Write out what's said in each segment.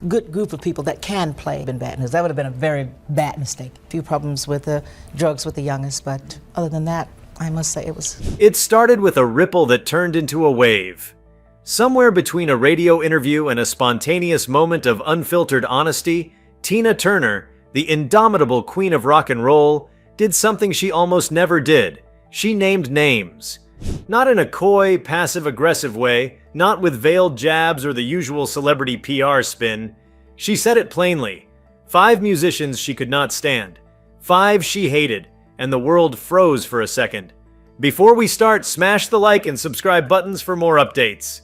good group of people that can play in bad news. That would have been a very bad mistake. A few problems with the drugs with the youngest, but other than that, I must say it was. It started with a ripple that turned into a wave. Somewhere between a radio interview and a spontaneous moment of unfiltered honesty, Tina Turner, the indomitable queen of rock and roll, did something she almost never did. She named names. Not in a coy, passive-aggressive way, not with veiled jabs or the usual celebrity PR spin. She said it plainly. 5 musicians she could not stand. 5 she hated, and the world froze for a second. Before we start, smash the like and subscribe buttons for more updates.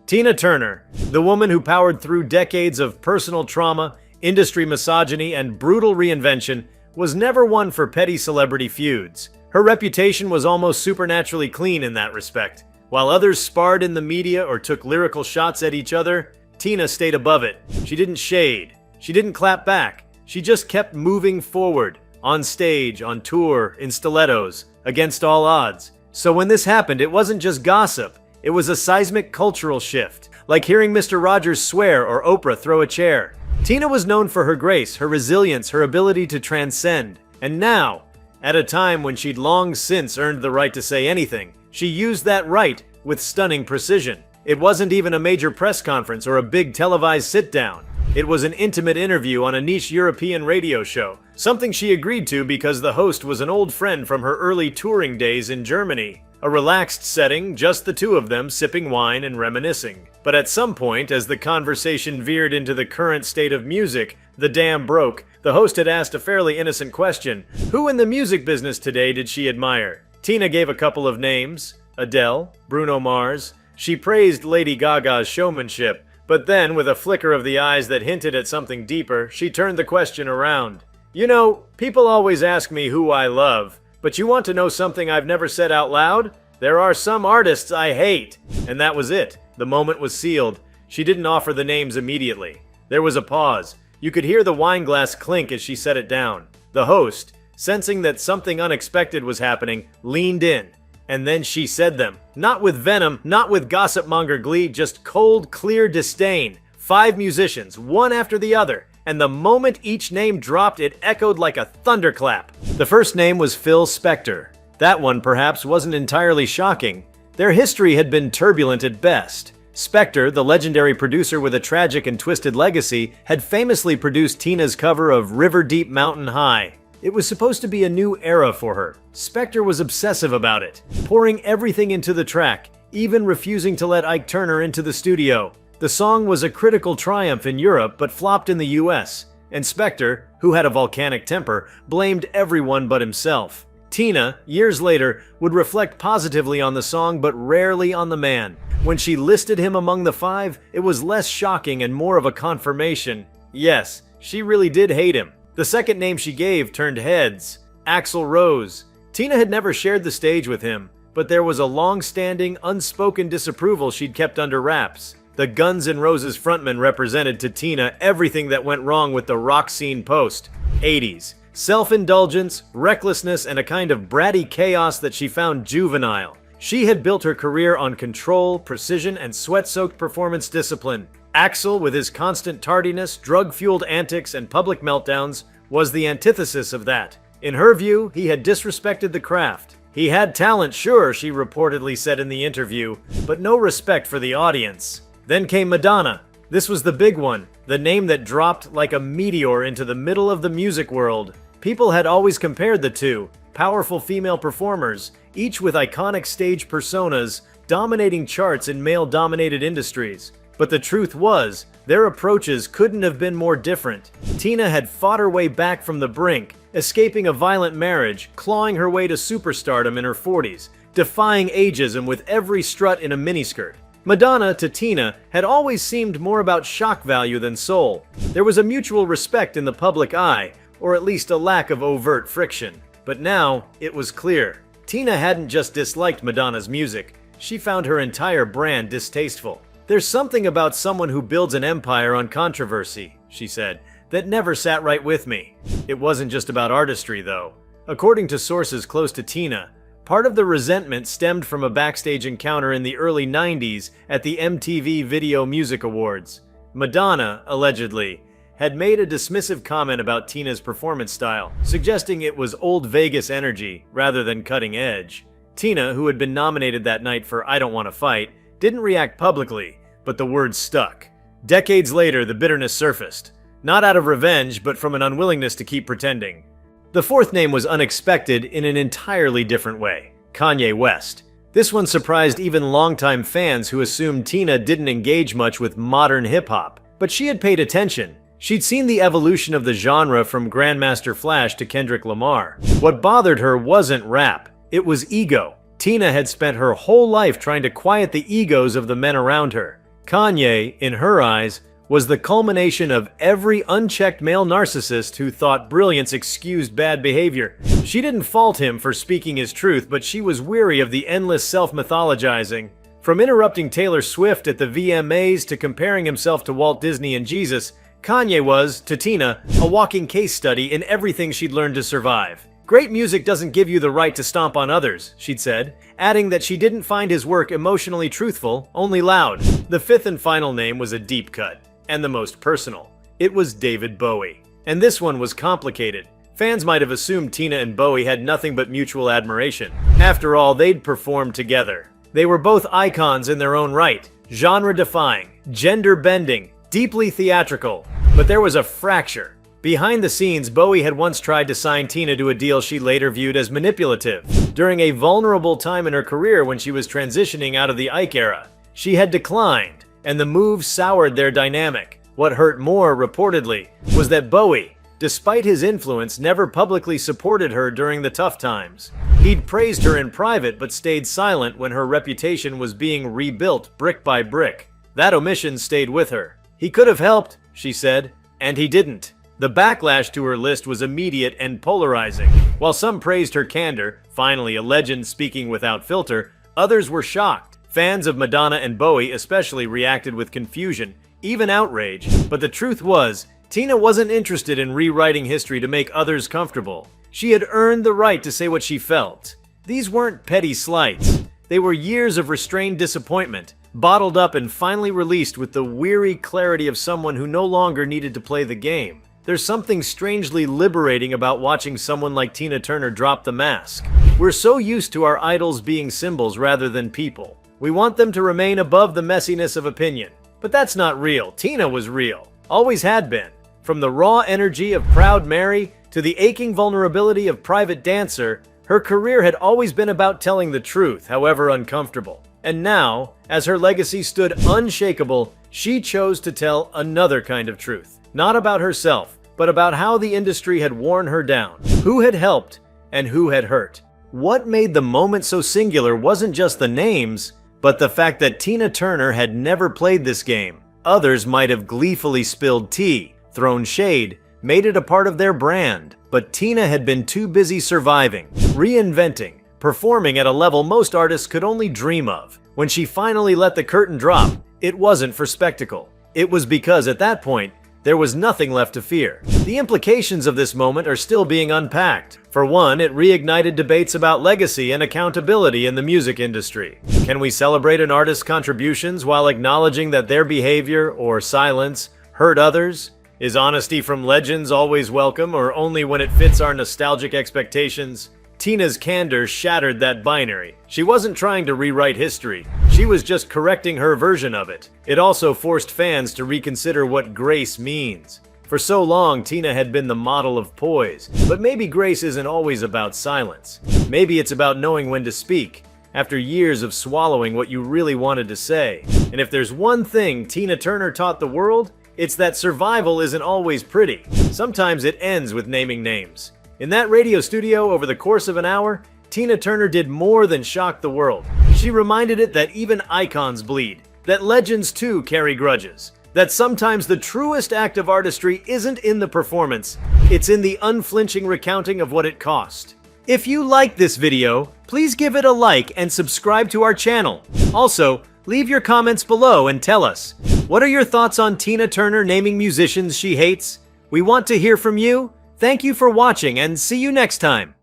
Tina Turner, the woman who powered through decades of personal trauma, industry misogyny, and brutal reinvention, was never one for petty celebrity feuds. Her reputation was almost supernaturally clean in that respect. While others sparred in the media or took lyrical shots at each other, Tina stayed above it. She didn't shade. She didn't clap back. She just kept moving forward, on stage, on tour, in stilettos, against all odds. So when this happened, it wasn't just gossip. It was a seismic cultural shift, like hearing Mr. Rogers swear or Oprah throw a chair. Tina was known for her grace, her resilience, her ability to transcend. And now, at a time when she'd long since earned the right to say anything, she used that right with stunning precision. It wasn't even a major press conference or a big televised sit-down. It was an intimate interview on a niche European radio show, something she agreed to because the host was an old friend from her early touring days in Germany. A relaxed setting, just the two of them sipping wine and reminiscing. But at some point, as the conversation veered into the current state of music, the dam broke. The host had asked a fairly innocent question. Who in the music business today did she admire? Tina gave a couple of names. Adele, Bruno Mars. She praised Lady Gaga's showmanship. But then, with a flicker of the eyes that hinted at something deeper, she turned the question around. You know, people always ask me who I love. But you want to know something I've never said out loud? There are some artists I hate. And that was it. The moment was sealed. She didn't offer the names immediately. There was a pause. You could hear the wine glass clink as she set it down. The host, sensing that something unexpected was happening, leaned in. And then she said them. Not with venom, not with gossip-monger glee, just cold, clear disdain. 5 musicians, one after the other. And the moment each name dropped, it echoed like a thunderclap. The first name was Phil Spector. That one perhaps wasn't entirely shocking. Their history had been turbulent at best. Spector, the legendary producer with a tragic and twisted legacy, had famously produced Tina's cover of River Deep Mountain High. It was supposed to be a new era for her. Spector was obsessive about it, pouring everything into the track, even refusing to let Ike Turner into the studio. The song was a critical triumph in Europe, but flopped in the US, and Spector, who had a volcanic temper, blamed everyone but himself. Tina, years later, would reflect positively on the song but rarely on the man. When she listed him among the 5, it was less shocking and more of a confirmation. Yes, she really did hate him. The second name she gave turned heads. Axl Rose. Tina had never shared the stage with him, but there was a long-standing, unspoken disapproval she'd kept under wraps. The Guns N' Roses frontman represented to Tina everything that went wrong with the rock scene post-80s. Self-indulgence, recklessness, and a kind of bratty chaos that she found juvenile. She had built her career on control, precision, and sweat-soaked performance discipline. Axl, with his constant tardiness, drug-fueled antics, and public meltdowns, was the antithesis of that. In her view, he had disrespected the craft. He had talent, sure, she reportedly said in the interview, but no respect for the audience. Then came Madonna. This was the big one, the name that dropped like a meteor into the middle of the music world. People had always compared the two, powerful female performers, each with iconic stage personas, dominating charts in male-dominated industries. But the truth was, their approaches couldn't have been more different. Tina had fought her way back from the brink, escaping a violent marriage, clawing her way to superstardom in her 40s, defying ageism with every strut in a miniskirt. Madonna, to Tina, had always seemed more about shock value than soul. There was a mutual respect in the public eye, or at least a lack of overt friction. But now, it was clear. Tina hadn't just disliked Madonna's music, she found her entire brand distasteful. There's something about someone who builds an empire on controversy, she said, that never sat right with me. It wasn't just about artistry, though. According to sources close to Tina, part of the resentment stemmed from a backstage encounter in the early 90s at the MTV Video Music Awards. Madonna, allegedly, had made a dismissive comment about Tina's performance style, suggesting it was old Vegas energy rather than cutting edge. Tina, who had been nominated that night for I Don't Want to Fight, didn't react publicly, but the words stuck. Decades later, the bitterness surfaced, not out of revenge, but from an unwillingness to keep pretending. The fourth name was unexpected in an entirely different way: Kanye West. This one surprised even longtime fans who assumed Tina didn't engage much with modern hip-hop. But she had paid attention. She'd seen the evolution of the genre from Grandmaster Flash to Kendrick Lamar. What bothered her wasn't rap, it was ego. Tina had spent her whole life trying to quiet the egos of the men around her. Kanye, in her eyes, was the culmination of every unchecked male narcissist who thought brilliance excused bad behavior. She didn't fault him for speaking his truth, but she was weary of the endless self-mythologizing. From interrupting Taylor Swift at the VMAs to comparing himself to Walt Disney and Jesus, Kanye was, to Tina, a walking case study in everything she'd learned to survive. "Great music doesn't give you the right to stomp on others," she'd said, adding that she didn't find his work emotionally truthful, only loud. The fifth and final name was a deep cut, and the most personal. It was David Bowie. And this one was complicated. Fans might have assumed Tina and Bowie had nothing but mutual admiration. After all, they'd performed together. They were both icons in their own right, genre-defying, gender-bending, deeply theatrical. But there was a fracture. Behind the scenes, Bowie had once tried to sign Tina to a deal she later viewed as manipulative. During a vulnerable time in her career when she was transitioning out of the Ike era, she had declined, and the move soured their dynamic. What hurt more, reportedly, was that Bowie, despite his influence, never publicly supported her during the tough times. He'd praised her in private but stayed silent when her reputation was being rebuilt brick by brick. That omission stayed with her. He could have helped, she said, and he didn't. The backlash to her list was immediate and polarizing. While some praised her candor, finally a legend speaking without filter, others were shocked. Fans of Madonna and Bowie especially reacted with confusion, even outrage. But the truth was, Tina wasn't interested in rewriting history to make others comfortable. She had earned the right to say what she felt. These weren't petty slights. They were years of restrained disappointment, bottled up and finally released with the weary clarity of someone who no longer needed to play the game. There's something strangely liberating about watching someone like Tina Turner drop the mask. We're so used to our idols being symbols rather than people. We want them to remain above the messiness of opinion. But that's not real. Tina was real. Always had been. From the raw energy of Proud Mary to the aching vulnerability of Private Dancer, her career had always been about telling the truth, however uncomfortable. And now, as her legacy stood unshakable, she chose to tell another kind of truth. Not about herself, but about how the industry had worn her down, who had helped, and who had hurt. What made the moment so singular wasn't just the names, but the fact that Tina Turner had never played this game. Others might have gleefully spilled tea, thrown shade, made it a part of their brand. But Tina had been too busy surviving, reinventing, performing at a level most artists could only dream of. When she finally let the curtain drop, it wasn't for spectacle. It was because at that point, there was nothing left to fear. The implications of this moment are still being unpacked. For one, it reignited debates about legacy and accountability in the music industry. Can we celebrate an artist's contributions while acknowledging that their behavior or silence hurt others? Is honesty from legends always welcome, or only when it fits our nostalgic expectations? Tina's candor shattered that binary. She wasn't trying to rewrite history. She was just correcting her version of it. It also forced fans to reconsider what grace means. For so long, Tina had been the model of poise. But maybe grace isn't always about silence. Maybe it's about knowing when to speak, after years of swallowing what you really wanted to say. And if there's one thing Tina Turner taught the world, it's that survival isn't always pretty. Sometimes it ends with naming names. In that radio studio, over the course of an hour, Tina Turner did more than shock the world. She reminded it that even icons bleed, that legends too carry grudges, that sometimes the truest act of artistry isn't in the performance, it's in the unflinching recounting of what it cost. If you liked this video, please give it a like and subscribe to our channel. Also, leave your comments below and tell us, what are your thoughts on Tina Turner naming musicians she hates? We want to hear from you. Thank you for watching and see you next time.